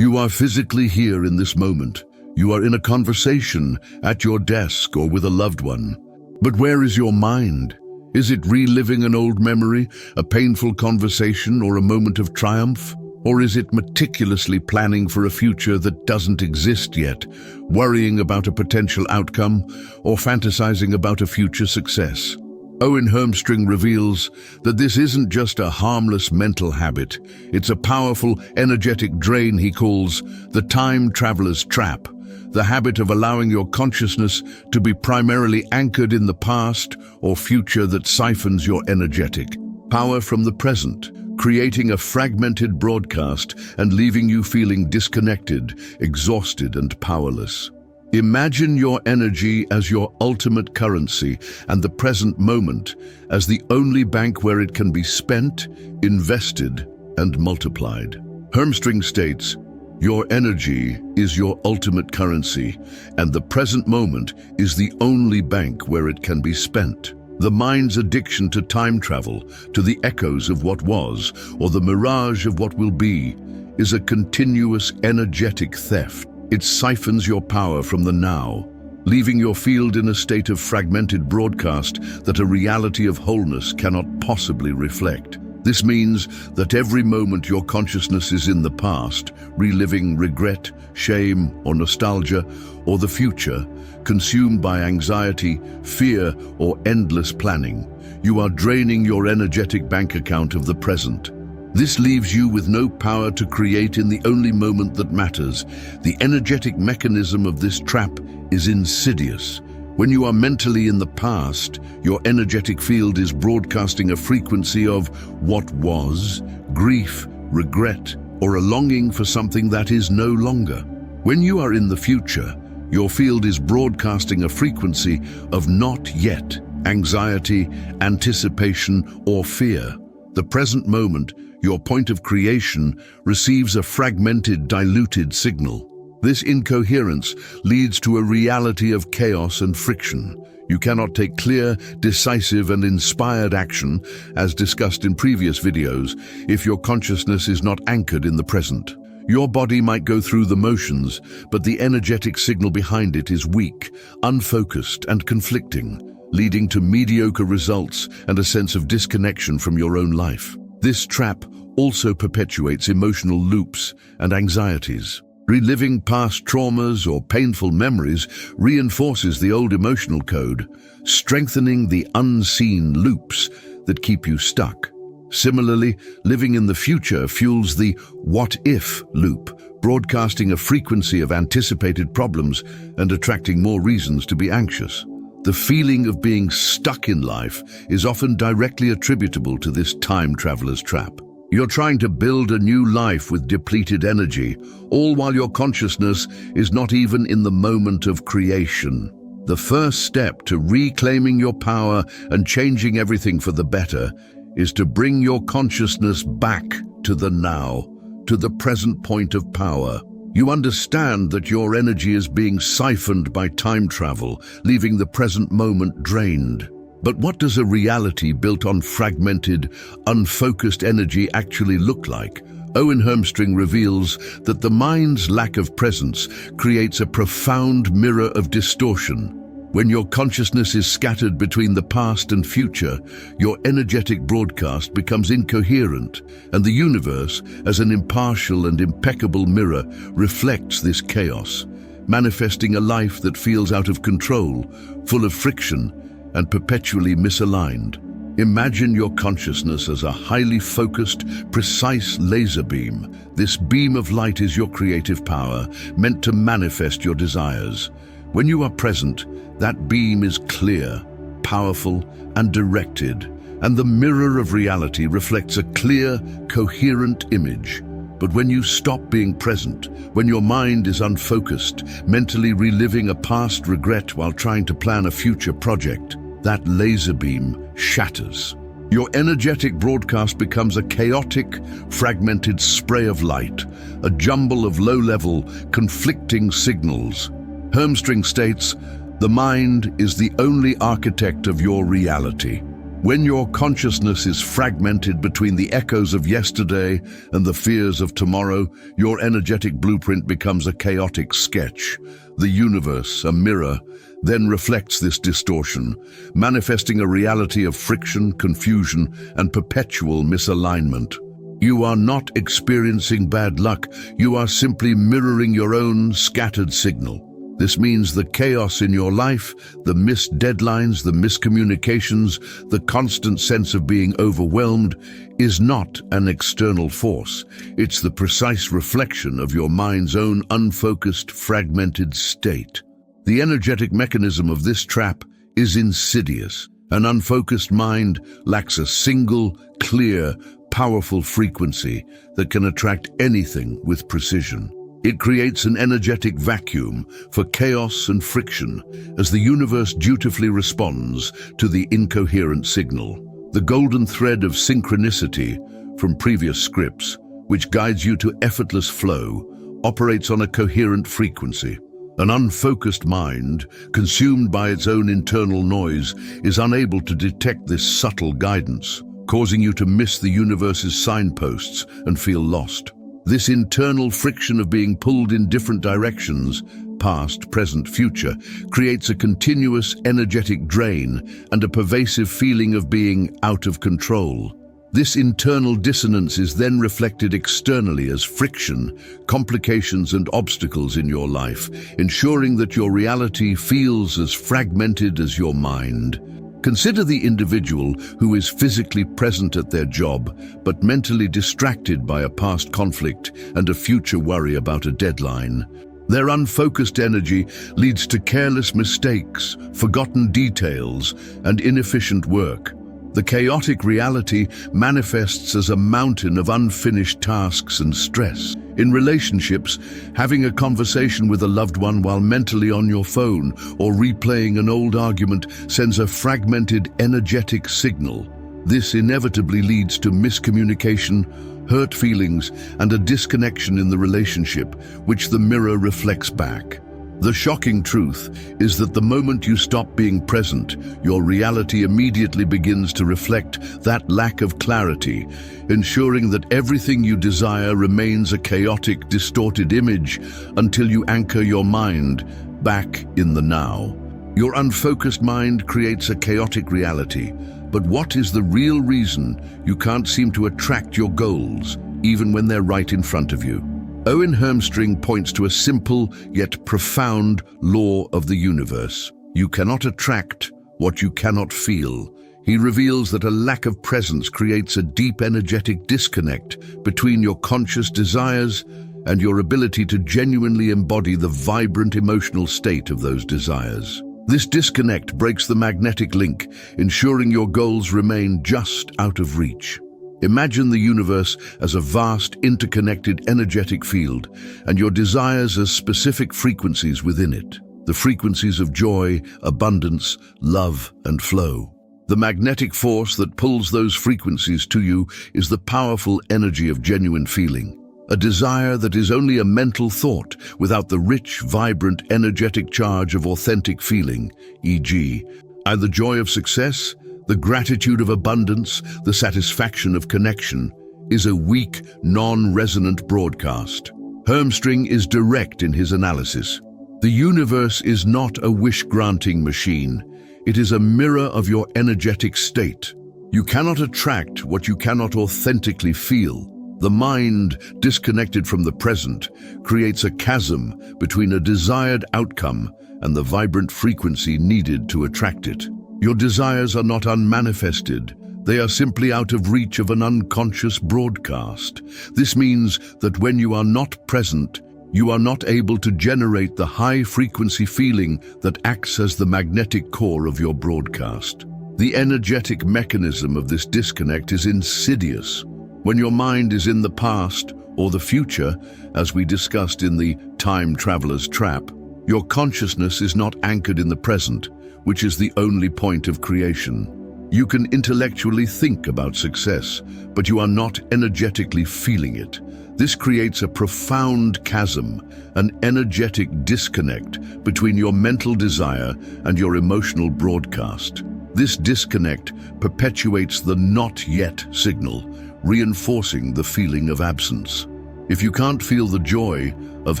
You are physically here in this moment. You are in a conversation, at your desk, or with a loved one. But where is your mind? Is it reliving an old memory, a painful conversation, or a moment of triumph? Or is it meticulously planning for a future that doesn't exist yet, worrying about a potential outcome, or fantasizing about a future success? Owen Hermstring reveals that this isn't just a harmless mental habit. It's a powerful, energetic drain he calls the time traveler's trap, the habit of allowing your consciousness to be primarily anchored in the past or future that siphons your energetic power from the present, creating a fragmented broadcast and leaving you feeling disconnected, exhausted, and powerless. Imagine your energy as your ultimate currency and the present moment as the only bank where it can be spent, invested, and multiplied. Hermstring states, "Your energy is your ultimate currency, and the present moment is the only bank where it can be spent." The mind's addiction to time travel, to the echoes of what was, or the mirage of what will be, is a continuous energetic theft. It siphons your power from the now, leaving your field in a state of fragmented broadcast that a reality of wholeness cannot possibly reflect. This means that every moment your consciousness is in the past, reliving regret, shame, or nostalgia, or the future, consumed by anxiety, fear, or endless planning, you are draining your energetic bank account of the present. This leaves you with no power to create in the only moment that matters. The energetic mechanism of this trap is insidious. When you are mentally in the past, your energetic field is broadcasting a frequency of what was, grief, regret, or a longing for something that is no longer. When you are in the future, your field is broadcasting a frequency of not yet, anxiety, anticipation, or fear. The present moment, your point of creation, receives a fragmented, diluted signal. This incoherence leads to a reality of chaos and friction. You cannot take clear, decisive, and inspired action, as discussed in previous videos, if your consciousness is not anchored in the present. Your body might go through the motions, but the energetic signal behind it is weak, unfocused, and conflicting, leading to mediocre results and a sense of disconnection from your own life. This trap also perpetuates emotional loops and anxieties. Reliving past traumas or painful memories reinforces the old emotional code, strengthening the unseen loops that keep you stuck. Similarly, living in the future fuels the what-if loop, broadcasting a frequency of anticipated problems and attracting more reasons to be anxious. The feeling of being stuck in life is often directly attributable to this time traveler's trap. You're trying to build a new life with depleted energy, all while your consciousness is not even in the moment of creation. The first step to reclaiming your power and changing everything for the better is to bring your consciousness back to the now, to the present point of power. You understand that your energy is being siphoned by time travel, leaving the present moment drained. But what does a reality built on fragmented, unfocused energy actually look like? Owen Hermstring reveals that the mind's lack of presence creates a profound mirror of distortion. When your consciousness is scattered between the past and future, your energetic broadcast becomes incoherent, and the universe, as an impartial and impeccable mirror, reflects this chaos, manifesting a life that feels out of control, full of friction, and perpetually misaligned. Imagine your consciousness as a highly focused, precise laser beam. This beam of light is your creative power, meant to manifest your desires. When you are present, that beam is clear, powerful, and directed, and the mirror of reality reflects a clear, coherent image. But when you stop being present, when your mind is unfocused, mentally reliving a past regret while trying to plan a future project, that laser beam shatters. Your energetic broadcast becomes a chaotic, fragmented spray of light, a jumble of low-level, conflicting signals. Hermstring states, "The mind is the only architect of your reality. When your consciousness is fragmented between the echoes of yesterday and the fears of tomorrow, your energetic blueprint becomes a chaotic sketch. The universe, a mirror, then reflects this distortion, manifesting a reality of friction, confusion, and perpetual misalignment. You are not experiencing bad luck, you are simply mirroring your own scattered signal. This means the chaos in your life, the missed deadlines, the miscommunications, the constant sense of being overwhelmed is not an external force. It's the precise reflection of your mind's own unfocused, fragmented state. The energetic mechanism of this trap is insidious. An unfocused mind lacks a single, clear, powerful frequency that can attract anything with precision. It creates an energetic vacuum for chaos and friction as the universe dutifully responds to the incoherent signal. The golden thread of synchronicity from previous scripts, which guides you to effortless flow, operates on a coherent frequency. An unfocused mind, consumed by its own internal noise, is unable to detect this subtle guidance, causing you to miss the universe's signposts and feel lost. This internal friction of being pulled in different directions, past, present, future, creates a continuous energetic drain and a pervasive feeling of being out of control. This internal dissonance is then reflected externally as friction, complications, and obstacles in your life, ensuring that your reality feels as fragmented as your mind. Consider the individual who is physically present at their job, but mentally distracted by a past conflict and a future worry about a deadline. Their unfocused energy leads to careless mistakes, forgotten details, and inefficient work. The chaotic reality manifests as a mountain of unfinished tasks and stress. In relationships, having a conversation with a loved one while mentally on your phone or replaying an old argument sends a fragmented, energetic signal. This inevitably leads to miscommunication, hurt feelings, and a disconnection in the relationship, which the mirror reflects back. The shocking truth is that the moment you stop being present, your reality immediately begins to reflect that lack of clarity, ensuring that everything you desire remains a chaotic, distorted image until you anchor your mind back in the now. Your unfocused mind creates a chaotic reality, but what is the real reason you can't seem to attract your goals, even when they're right in front of you? Owen Hermstring points to a simple yet profound law of the universe. You cannot attract what you cannot feel. He reveals that a lack of presence creates a deep energetic disconnect between your conscious desires and your ability to genuinely embody the vibrant emotional state of those desires. This disconnect breaks the magnetic link, ensuring your goals remain just out of reach. Imagine the universe as a vast, interconnected, energetic field, and your desires as specific frequencies within it. The frequencies of joy, abundance, love, and flow. The magnetic force that pulls those frequencies to you is the powerful energy of genuine feeling. A desire that is only a mental thought without the rich, vibrant, energetic charge of authentic feeling, e.g., the joy of success, the gratitude of abundance, the satisfaction of connection, is a weak, non-resonant broadcast. Hermstring is direct in his analysis. The universe is not a wish-granting machine. It is a mirror of your energetic state. You cannot attract what you cannot authentically feel. The mind, disconnected from the present, creates a chasm between a desired outcome and the vibrant frequency needed to attract it. Your desires are not unmanifested. They are simply out of reach of an unconscious broadcast. This means that when you are not present, you are not able to generate the high-frequency feeling that acts as the magnetic core of your broadcast. The energetic mechanism of this disconnect is insidious. When your mind is in the past or the future, as we discussed in the Time Traveler's Trap, your consciousness is not anchored in the present, which is the only point of creation. You can intellectually think about success, but you are not energetically feeling it. This creates a profound chasm, an energetic disconnect between your mental desire and your emotional broadcast. This disconnect perpetuates the not yet signal, reinforcing the feeling of absence. If you can't feel the joy of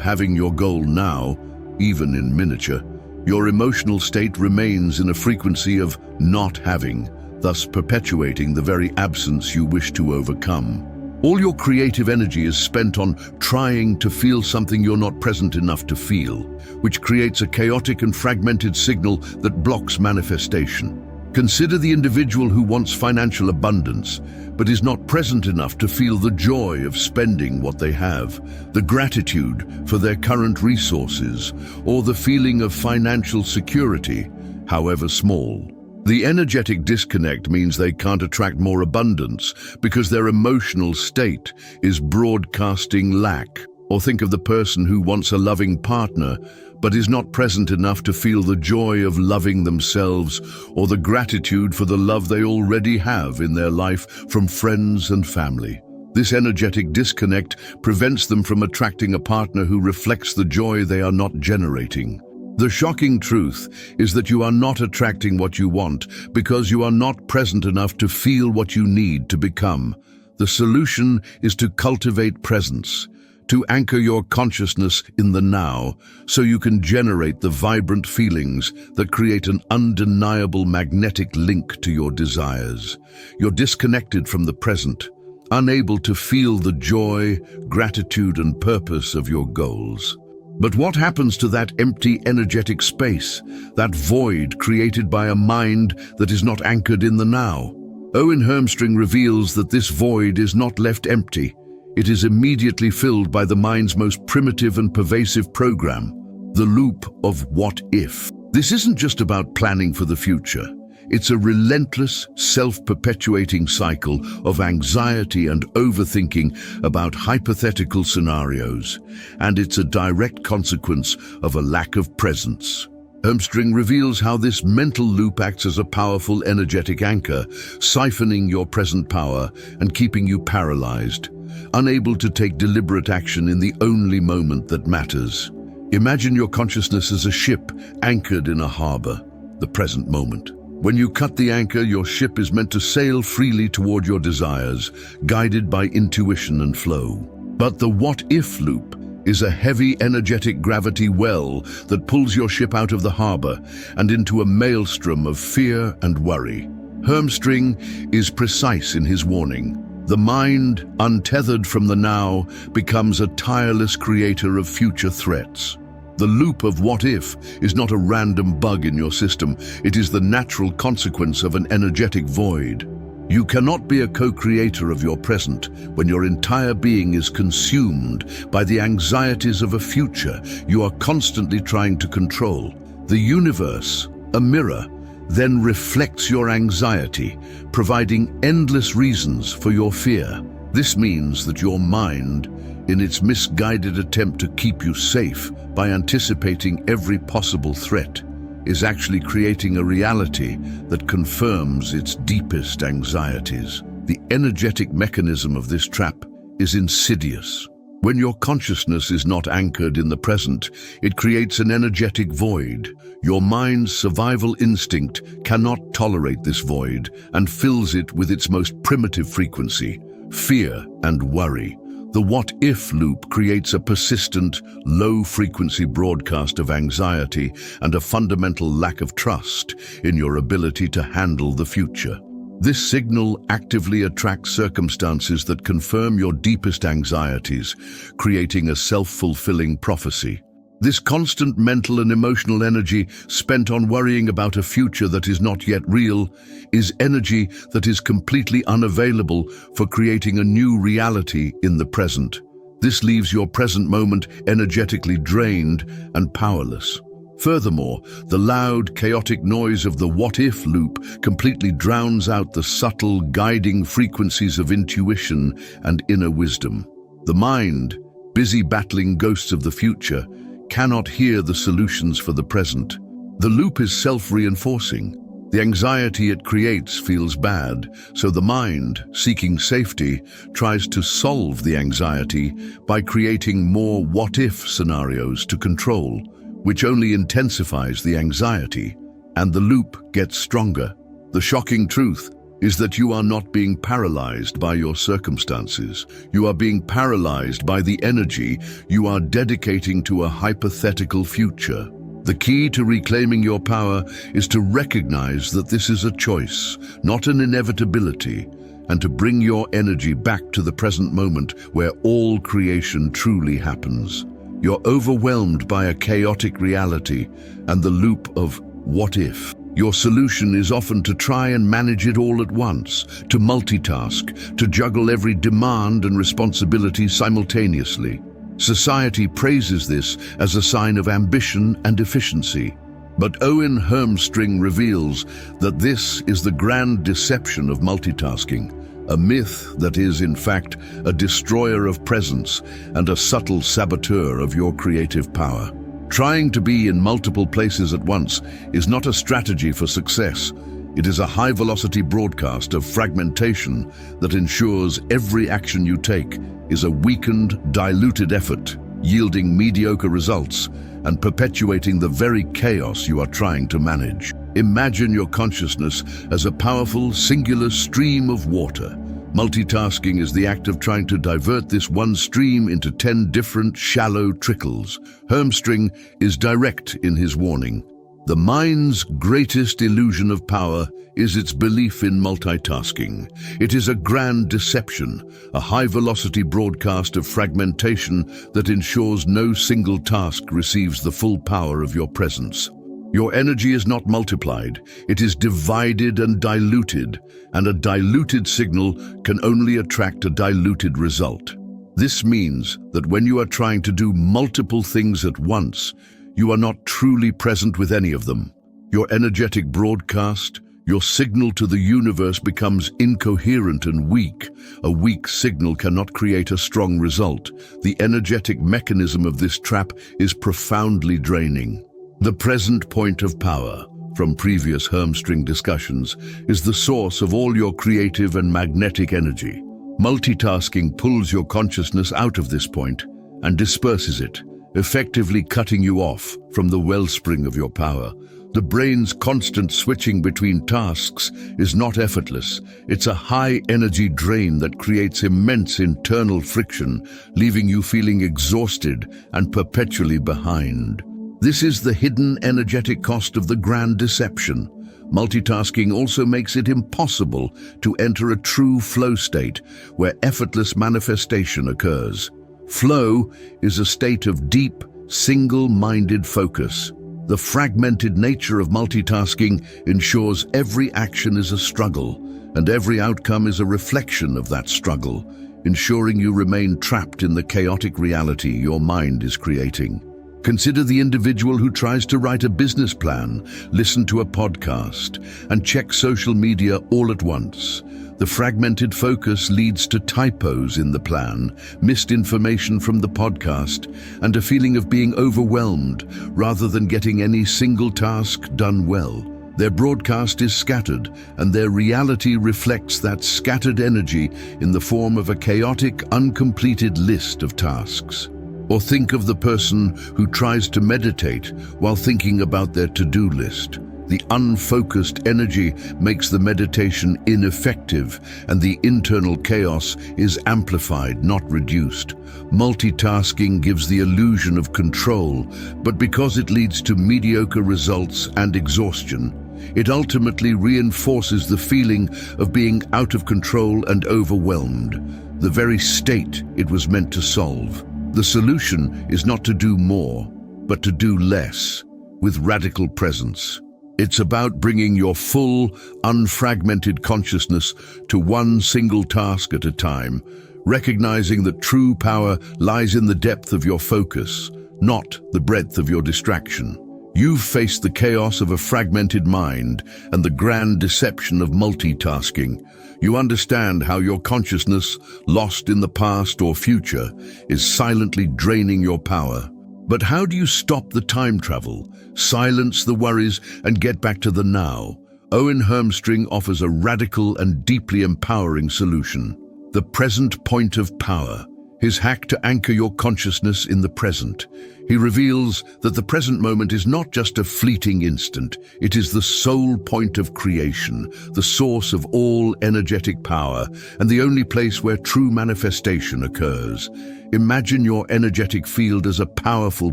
having your goal now, even in miniature, your emotional state remains in a frequency of not having, thus perpetuating the very absence you wish to overcome. All your creative energy is spent on trying to feel something you're not present enough to feel, which creates a chaotic and fragmented signal that blocks manifestation. Consider the individual who wants financial abundance, but is not present enough to feel the joy of spending what they have, the gratitude for their current resources, or the feeling of financial security, however small. The energetic disconnect means they can't attract more abundance because their emotional state is broadcasting lack. Or think of the person who wants a loving partner but is not present enough to feel the joy of loving themselves or the gratitude for the love they already have in their life from friends and family. This energetic disconnect prevents them from attracting a partner who reflects the joy they are not generating. The shocking truth is that you are not attracting what you want because you are not present enough to feel what you need to become. The solution is to cultivate presence, to anchor your consciousness in the now so you can generate the vibrant feelings that create an undeniable magnetic link to your desires. You're disconnected from the present, unable to feel the joy, gratitude, and purpose of your goals. But what happens to that empty energetic space, that void created by a mind that is not anchored in the now? Owen Hermstring reveals that this void is not left empty. It is immediately filled by the mind's most primitive and pervasive program, the loop of what if. This isn't just about planning for the future. It's a relentless, self-perpetuating cycle of anxiety and overthinking about hypothetical scenarios, and it's a direct consequence of a lack of presence. Hermstring reveals how this mental loop acts as a powerful energetic anchor, siphoning your present power and keeping you paralyzed, unable to take deliberate action in the only moment that matters. Imagine your consciousness as a ship anchored in a harbor, the present moment. When you cut the anchor, your ship is meant to sail freely toward your desires, guided by intuition and flow. But the what-if loop is a heavy, energetic gravity well that pulls your ship out of the harbor and into a maelstrom of fear and worry. Hermstring is precise in his warning. The mind, untethered from the now, becomes a tireless creator of future threats. The loop of what if is not a random bug in your system. It is the natural consequence of an energetic void. You cannot be a co-creator of your present when your entire being is consumed by the anxieties of a future you are constantly trying to control. The universe, a mirror, then reflects your anxiety, providing endless reasons for your fear. This means that your mind, in its misguided attempt to keep you safe by anticipating every possible threat, is actually creating a reality that confirms its deepest anxieties. The energetic mechanism of this trap is insidious. When your consciousness is not anchored in the present, it creates an energetic void. Your mind's survival instinct cannot tolerate this void and fills it with its most primitive frequency, fear and worry. The what-if loop creates a persistent, low-frequency broadcast of anxiety and a fundamental lack of trust in your ability to handle the future. This signal actively attracts circumstances that confirm your deepest anxieties, creating a self-fulfilling prophecy. This constant mental and emotional energy spent on worrying about a future that is not yet real is energy that is completely unavailable for creating a new reality in the present. This leaves your present moment energetically drained and powerless. Furthermore, the loud, chaotic noise of the what-if loop completely drowns out the subtle, guiding frequencies of intuition and inner wisdom. The mind, busy battling ghosts of the future, cannot hear the solutions for the present. The loop is self-reinforcing. The anxiety it creates feels bad, so the mind, seeking safety, tries to solve the anxiety by creating more what-if scenarios to control, which only intensifies the anxiety, and the loop gets stronger. The shocking truth is that you are not being paralyzed by your circumstances. You are being paralyzed by the energy you are dedicating to a hypothetical future. The key to reclaiming your power is to recognize that this is a choice, not an inevitability, and to bring your energy back to the present moment where all creation truly happens. You're overwhelmed by a chaotic reality and the loop of what if. Your solution is often to try and manage it all at once, to multitask, to juggle every demand and responsibility simultaneously. Society praises this as a sign of ambition and efficiency. But Owen Hermstring reveals that this is the grand deception of multitasking, a myth that is, in fact, a destroyer of presence and a subtle saboteur of your creative power. Trying to be in multiple places at once is not a strategy for success. It is a high-velocity broadcast of fragmentation that ensures every action you take is a weakened, diluted effort, yielding mediocre results and perpetuating the very chaos you are trying to manage. Imagine your consciousness as a powerful, singular stream of water. Multitasking is the act of trying to divert this one stream into 10 different, shallow trickles. Hermstring is direct in his warning. The mind's greatest illusion of power is its belief in multitasking. It is a grand deception, a high-velocity broadcast of fragmentation that ensures no single task receives the full power of your presence. Your energy is not multiplied, it is divided and diluted, and a diluted signal can only attract a diluted result. This means that when you are trying to do multiple things at once, you are not truly present with any of them. Your energetic broadcast, your signal to the universe becomes incoherent and weak. A weak signal cannot create a strong result. The energetic mechanism of this trap is profoundly draining. The present point of power, from previous Hermstring discussions, is the source of all your creative and magnetic energy. Multitasking pulls your consciousness out of this point and disperses it, effectively cutting you off from the wellspring of your power. The brain's constant switching between tasks is not effortless. It's a high-energy drain that creates immense internal friction, leaving you feeling exhausted and perpetually behind. This is the hidden energetic cost of the grand deception. Multitasking also makes it impossible to enter a true flow state where effortless manifestation occurs. Flow is a state of deep, single-minded focus. The fragmented nature of multitasking ensures every action is a struggle, and every outcome is a reflection of that struggle, ensuring you remain trapped in the chaotic reality your mind is creating. Consider the individual who tries to write a business plan, listen to a podcast, and check social media all at once. The fragmented focus leads to typos in the plan, missed information from the podcast, and a feeling of being overwhelmed rather than getting any single task done well. Their broadcast is scattered, and their reality reflects that scattered energy in the form of a chaotic, uncompleted list of tasks. Or think of the person who tries to meditate while thinking about their to-do list. The unfocused energy makes the meditation ineffective, and the internal chaos is amplified, not reduced. Multitasking gives the illusion of control, but because it leads to mediocre results and exhaustion, it ultimately reinforces the feeling of being out of control and overwhelmed, the very state it was meant to solve. The solution is not to do more, but to do less, with radical presence. It's about bringing your full, unfragmented consciousness to one single task at a time, recognizing that true power lies in the depth of your focus, not the breadth of your distraction. You've faced the chaos of a fragmented mind and the grand deception of multitasking. You understand how your consciousness, lost in the past or future, is silently draining your power. But how do you stop the time travel, silence the worries, and get back to the now? Owen Hermstring offers a radical and deeply empowering solution. The present point of power. his hack to anchor your consciousness in the present. He reveals that the present moment is not just a fleeting instant, it is the sole point of creation, the source of all energetic power, and the only place where true manifestation occurs. Imagine your energetic field as a powerful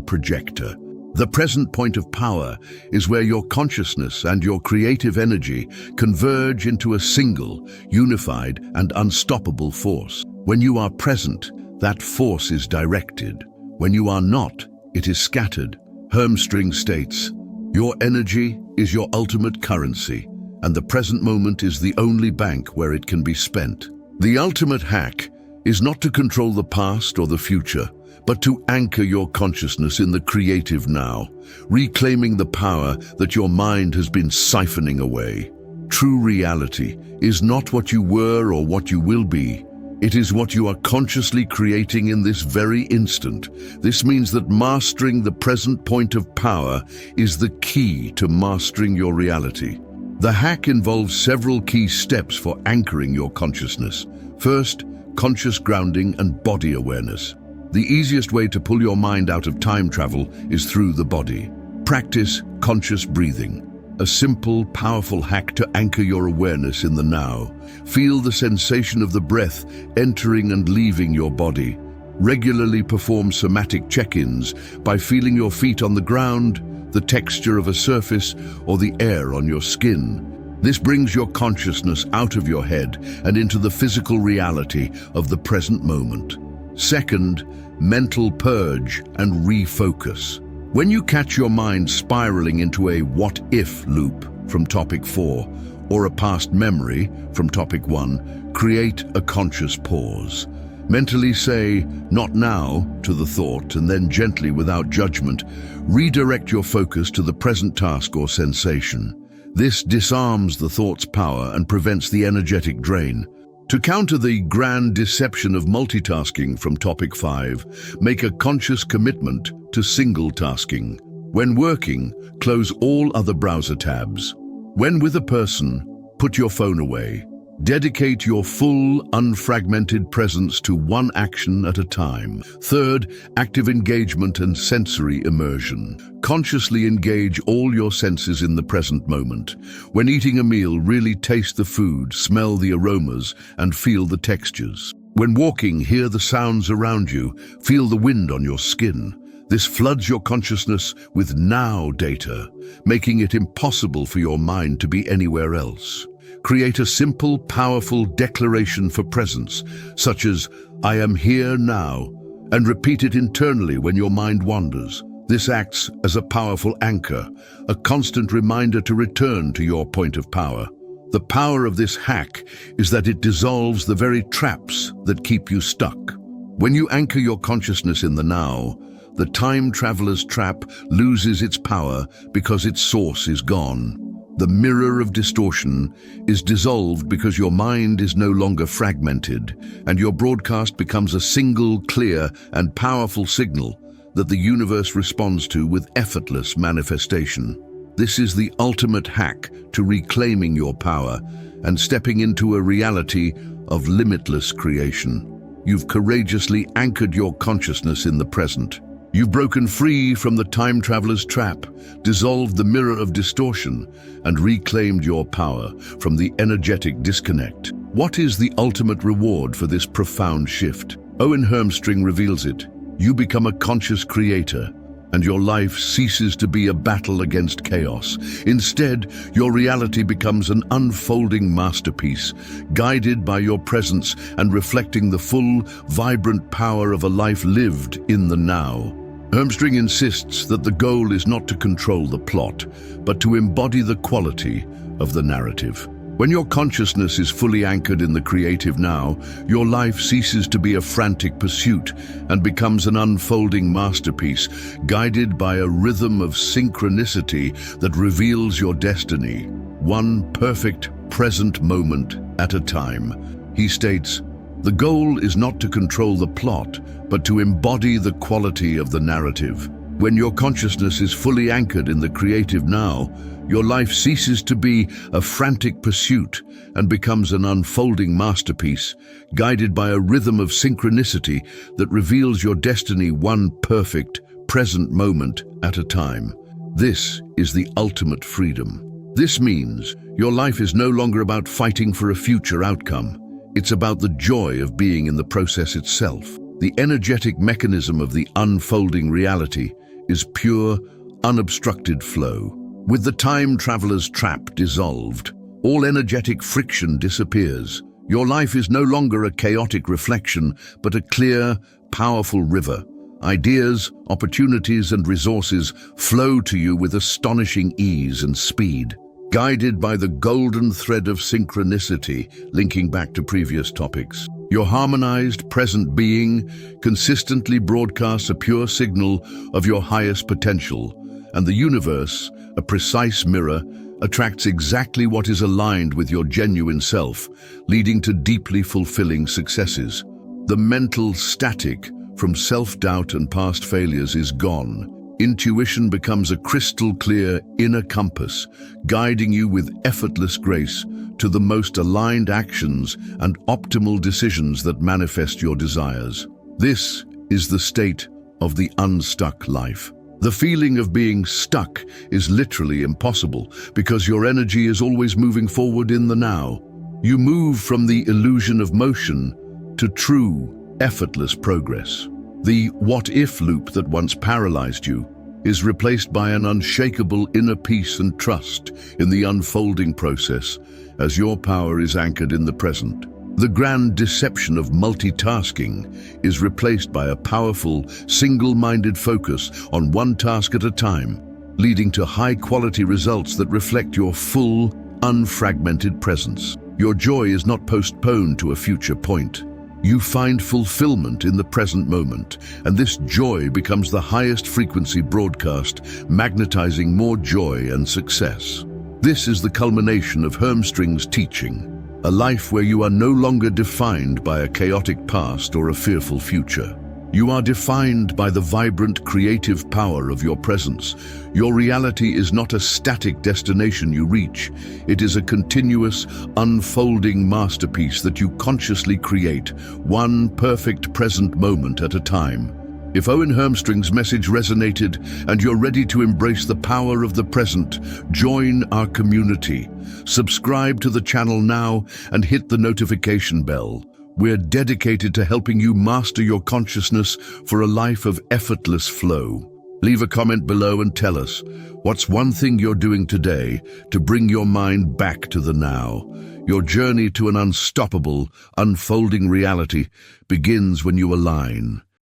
projector. The present point of power is where your consciousness and your creative energy converge into a single, unified, and unstoppable force. When you are present, that force is directed. When you are not, it is scattered. Hermstring states, "Your energy is your ultimate currency, and the present moment is the only bank where it can be spent." The ultimate hack is not to control the past or the future, but to anchor your consciousness in the creative now, reclaiming the power that your mind has been siphoning away. True reality is not what you were or what you will be. It is what you are consciously creating in this very instant. This means that mastering the present point of power is the key to mastering your reality. The hack involves several key steps for anchoring your consciousness. First, conscious grounding and body awareness. The easiest way to pull your mind out of time travel is through the body. Practice conscious breathing, a simple, powerful hack to anchor your awareness in the now. Feel the sensation of the breath entering and leaving your body. Regularly perform somatic check-ins by feeling your feet on the ground, the texture of a surface, or the air on your skin. This brings your consciousness out of your head and into the physical reality of the present moment. Second, mental purge and refocus. When you catch your mind spiraling into a what-if loop from topic 4 or a past memory from topic 1, create a conscious pause. Mentally say, "Not now," to the thought, and then gently, without judgment, redirect your focus to the present task or sensation. This disarms the thought's power and prevents the energetic drain. To counter the grand deception of multitasking from topic 5, make a conscious commitment to single tasking. When working, close all other browser tabs. When with a person, put your phone away. Dedicate your full, unfragmented presence to one action at a time. Third, active engagement and sensory immersion. Consciously engage all your senses in the present moment. When eating a meal, really taste the food, smell the aromas, and feel the textures. When walking, hear the sounds around you, feel the wind on your skin. This floods your consciousness with now data, making it impossible for your mind to be anywhere else. Create a simple, powerful declaration for presence, such as, "I am here now," and repeat it internally when your mind wanders. This acts as a powerful anchor, a constant reminder to return to your point of power. The power of this hack is that it dissolves the very traps that keep you stuck. When you anchor your consciousness in the now, the time traveler's trap loses its power because its source is gone. The mirror of distortion is dissolved because your mind is no longer fragmented, and your broadcast becomes a single, clear, and powerful signal that the universe responds to with effortless manifestation. This is the ultimate hack to reclaiming your power and stepping into a reality of limitless creation. You've courageously anchored your consciousness in the present. You've broken free from the time traveler's trap, dissolved the mirror of distortion, and reclaimed your power from the energetic disconnect. What is the ultimate reward for this profound shift? Owen Hermstring reveals it. You become a conscious creator, and your life ceases to be a battle against chaos. Instead, your reality becomes an unfolding masterpiece, guided by your presence and reflecting the full, vibrant power of a life lived in the now. Hermstring insists that the goal is not to control the plot, but to embody the quality of the narrative. When your consciousness is fully anchored in the creative now, your life ceases to be a frantic pursuit and becomes an unfolding masterpiece, guided by a rhythm of synchronicity that reveals your destiny, one perfect present moment at a time. He states, "The goal is not to control the plot, but to embody the quality of the narrative." When your consciousness is fully anchored in the creative now, Your life ceases to be a frantic pursuit and becomes an unfolding masterpiece, guided by a rhythm of synchronicity that reveals your destiny one perfect, present moment at a time. This is the ultimate freedom. This means your life is no longer about fighting for a future outcome. It's about the joy of being in the process itself. The energetic mechanism of the unfolding reality is pure, unobstructed flow. With the time traveler's trap dissolved, all energetic friction disappears. Your life is no longer a chaotic reflection, but a clear, powerful river. Ideas, opportunities, and resources flow to you with astonishing ease and speed. Guided by the golden thread of synchronicity, linking back to previous topics, your harmonized, present being consistently broadcasts a pure signal of your highest potential, and the universe, a precise mirror, attracts exactly what is aligned with your genuine self, leading to deeply fulfilling successes. The mental static from self-doubt and past failures is gone. Intuition becomes a crystal-clear inner compass, guiding you with effortless grace to the most aligned actions and optimal decisions that manifest your desires. This is the state of the unstuck life. The feeling of being stuck is literally impossible because your energy is always moving forward in the now. You move from the illusion of motion to true, effortless progress. The what-if loop that once paralyzed you is replaced by an unshakable inner peace and trust in the unfolding process as your power is anchored in the present. The grand deception of multitasking is replaced by a powerful, single-minded focus on one task at a time, leading to high-quality results that reflect your full, unfragmented presence. Your joy is not postponed to a future point. You find fulfillment in the present moment, and this joy becomes the highest frequency broadcast, magnetizing more joy and success. This is the culmination of Hermstring's teaching, a life where you are no longer defined by a chaotic past or a fearful future. You are defined by the vibrant, creative power of your presence. Your reality is not a static destination you reach. It is a continuous, unfolding masterpiece that you consciously create, one perfect present moment at a time. If Owen Hermstring's message resonated and you're ready to embrace the power of the present, join our community. Subscribe to the channel now and hit the notification bell. We're dedicated to helping you master your consciousness for a life of effortless flow. Leave a comment below and tell us, what's one thing you're doing today to bring your mind back to the now? Your journey to an unstoppable, unfolding reality begins when you align.